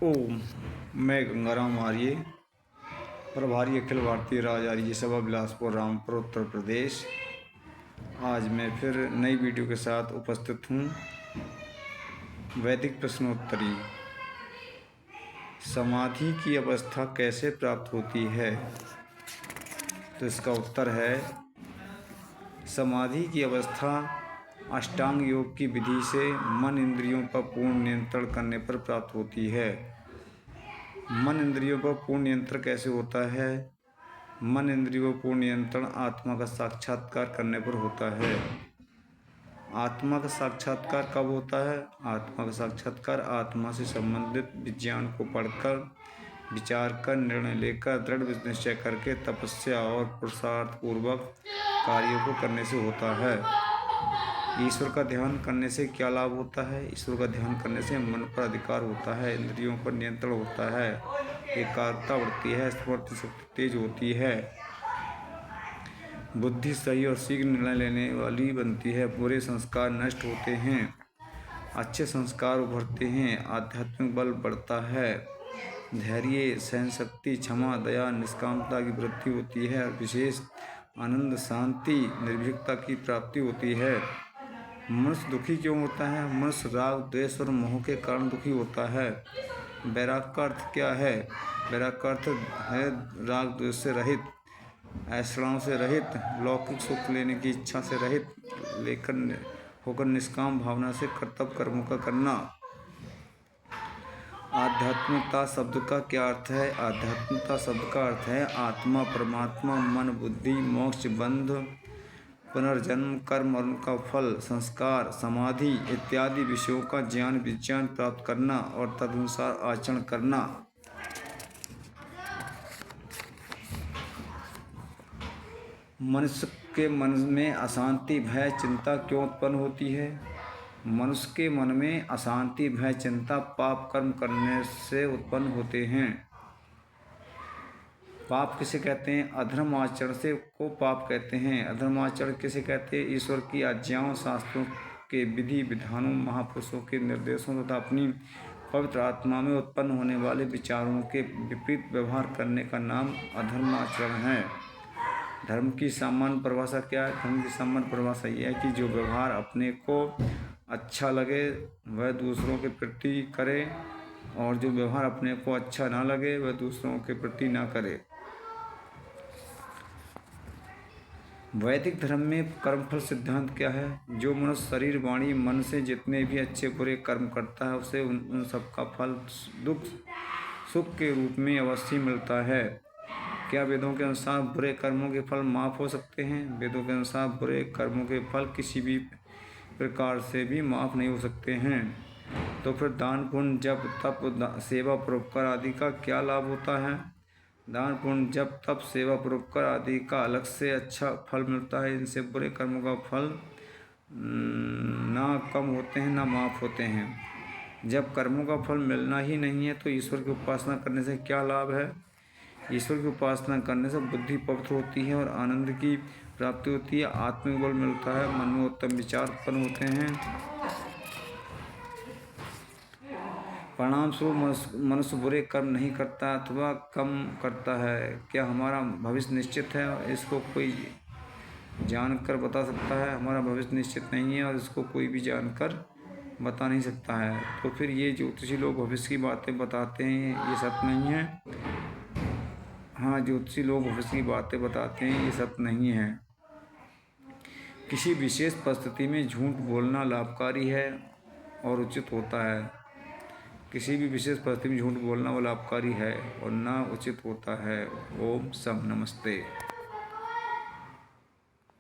ओम। मैं गंगाराम आर्य, प्रभारी अखिल भारतीय राजआर्य सभा बिलासपुर रामपुर उत्तर प्रदेश। आज मैं फिर नई वीडियो के साथ उपस्थित हूँ। वैदिक प्रश्नोत्तरी। समाधि की अवस्था कैसे प्राप्त होती है? तो इसका उत्तर है, समाधि की अवस्था अष्टांग योग की विधि से मन इंद्रियों पर पूर्ण नियंत्रण करने पर प्राप्त होती है। मन इंद्रियों पर पूर्ण नियंत्रण कैसे होता है? मन इंद्रियों पर पूर्ण नियंत्रण आत्मा का साक्षात्कार करने पर होता है। आत्मा का साक्षात्कार कब होता है? आत्मा का साक्षात्कार आत्मा से संबंधित विज्ञान को पढ़कर, विचार कर, निर्णय लेकर, दृढ़ निश्चय करके, तपस्या और पुरुषार्थ पूर्वक कार्यों को करने से होता है। ईश्वर का ध्यान करने से क्या लाभ होता है? ईश्वर का ध्यान करने से मन पर अधिकार होता है, इंद्रियों पर नियंत्रण होता है, एकाग्रता बढ़ती है, स्मृति शक्ति तेज होती है, बुद्धि सही और शीघ्र निर्णय लेने वाली बनती है, बुरे संस्कार नष्ट होते हैं, अच्छे संस्कार उभरते हैं, आध्यात्मिक बल बढ़ता है, धैर्य, सहन शक्ति, क्षमा, दया, निष्कामता की वृद्धि होती है और विशेष आनंद, शांति, निर्भीकता की प्राप्ति होती है। मनुष्य दुखी क्यों होता है? मनुष्य राग, द्वेष और मोह के कारण दुखी होता है। वैराग्य का अर्थ क्या है? वैराग्य का अर्थ है राग द्वेष से रहित, ऐषणाओं से रहित, लौकिक सुख लेने की इच्छा से रहित, लेकर होकर निष्काम भावना से कर्तव्य कर्मों का करना। आध्यात्मिकता शब्द का क्या अर्थ है? आध्यात्मिकता शब्द का अर्थ है आत्मा, परमात्मा, मन, बुद्धि, मोक्ष, बंध, पुनर्जन्म, कर्म और उनका फल, संस्कार, समाधि इत्यादि विषयों का ज्ञान विज्ञान प्राप्त करना और तदनुसार आचरण करना। मनुष्य के मन में अशांति, भय, चिंता क्यों उत्पन्न होती है? मनुष्य के मन में अशांति, भय, चिंता पाप कर्म करने से उत्पन्न होते हैं। पाप किसे कहते हैं? अधर्म आचरण से को पाप कहते हैं। अधर्म आचरण किसे कहते हैं? ईश्वर की आज्ञाओं, शास्त्रों के विधि विधानों, महापुरुषों के निर्देशों तथा अपनी पवित्र आत्मा में उत्पन्न होने वाले विचारों के विपरीत व्यवहार करने का नाम अधर्म आचरण है। धर्म की सामान्य परिभाषा क्या है? धर्म की सामान्य परिभाषा यह है कि जो व्यवहार अपने को अच्छा लगे वह दूसरों के प्रति करे, और जो व्यवहार अपने को अच्छा ना लगे वह दूसरों के प्रति ना करे। वैदिक धर्म में कर्मफल सिद्धांत क्या है? जो मनुष्य शरीर, वाणी, मन से जितने भी अच्छे बुरे कर्म करता है उसे उन सब का फल दुख सुख के रूप में अवश्य मिलता है। क्या वेदों के अनुसार बुरे कर्मों के फल माफ़ हो सकते हैं? वेदों के अनुसार बुरे कर्मों के फल किसी भी प्रकार से भी माफ़ नहीं हो सकते हैं। तो फिर दान, पुण्य, जप, तप, सेवा, परोपकार आदि का क्या लाभ होता है? दान, पुण्य, जप, तप, सेवा, परोपकार आदि का अलग से अच्छा फल मिलता है। इनसे बुरे कर्मों का फल ना कम होते हैं ना माफ़ होते हैं। जब कर्मों का फल मिलना ही नहीं है तो ईश्वर की उपासना करने से क्या लाभ है? ईश्वर की उपासना करने से बुद्धि पवित्र होती है और आनंद की प्राप्ति होती है, आत्मिक बल मिलता है, मन में उत्तम विचार उत्पन्न होते हैं। परिणाम स्वरूप मनुष्य बुरे कर्म नहीं करता अथवा कम करता है। क्या हमारा भविष्य निश्चित है? इसको कोई जानकर बता सकता है? हमारा भविष्य निश्चित नहीं है और इसको कोई भी जानकर बता नहीं सकता है। तो फिर ये ज्योतिषी लोग भविष्य की बातें बताते हैं, ये सत्य नहीं है। हाँ, ज्योतिषी लोग भविष्य की बातें बताते हैं, ये सत्य नहीं है। किसी विशेष परिस्थिति में झूठ बोलना लाभकारी है और उचित होता है। किसी भी विशेष परिस्थिति में झूठ बोलना वो लाभकारी है और ना उचित होता है। ओम सम नमस्ते।